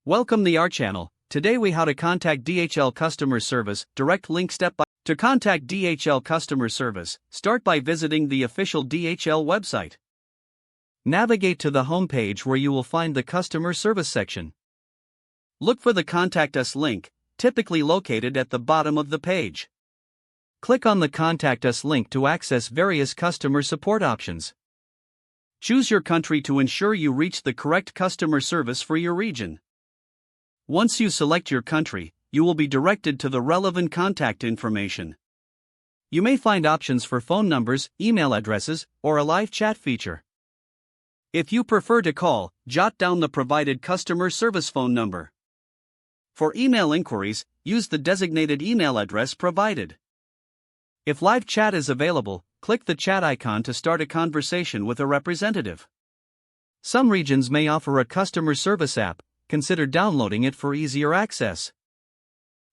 Welcome to our channel. Today we how to contact DHL customer service, direct link step by. To contact DHL customer service, start by visiting the official DHL website. Navigate to the home page where you will find the customer service section. Look for the Contact Us link, typically located at the bottom of the page. Click on the Contact Us link to access various customer support options. Choose your country to ensure you reach the correct customer service for your region. Once you select your country, you will be directed to the relevant contact information. You may find options for phone numbers, email addresses, or a live chat feature. If you prefer to call, jot down the provided customer service phone number. For email inquiries, use the designated email address provided. If live chat is available, click the chat icon to start a conversation with a representative. Some regions may offer a customer service app. Consider downloading it for easier access.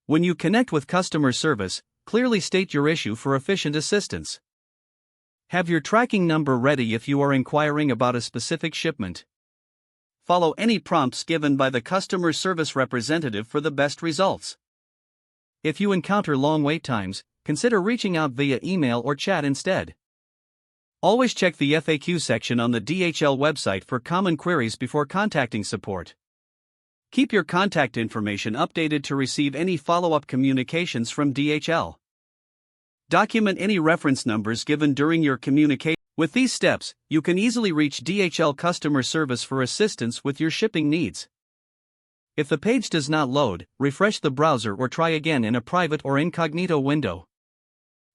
When you connect with customer service, clearly state your issue for efficient assistance. Have your tracking number ready if you are inquiring about a specific shipment. Follow any prompts given by the customer service representative for the best results. If you encounter long wait times, consider reaching out via email or chat instead. Always check the FAQ section on the DHL website for common queries before contacting support. Keep your contact information updated to receive any follow-up communications from DHL. Document any reference numbers given during your communication. With these steps, you can easily reach DHL customer service for assistance with your shipping needs. If the page does not load, refresh the browser or try again in a private or incognito window.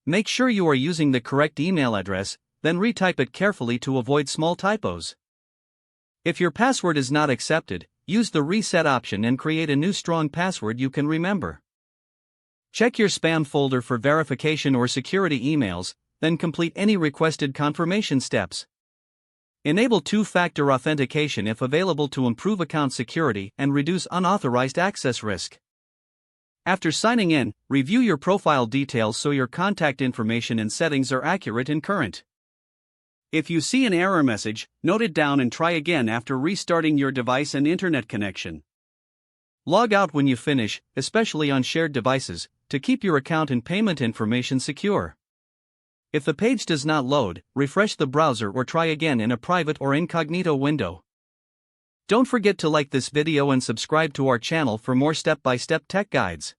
Make sure you are using the correct email address, then retype it carefully to avoid small typos. If your password is not accepted, use the reset option and create a new strong password you can remember. Check your spam folder for verification or security emails, then complete any requested confirmation steps. Enable two-factor authentication if available to improve account security and reduce unauthorized access risk. After signing in, review your profile details so your contact information and settings are accurate and current. If you see an error message, note it down and try again after restarting your device and internet connection. Log out when you finish, especially on shared devices, to keep your account and payment information secure. If the page does not load, refresh the browser or try again in a private or incognito window. Don't forget to like this video and subscribe to our channel for more step-by-step tech guides.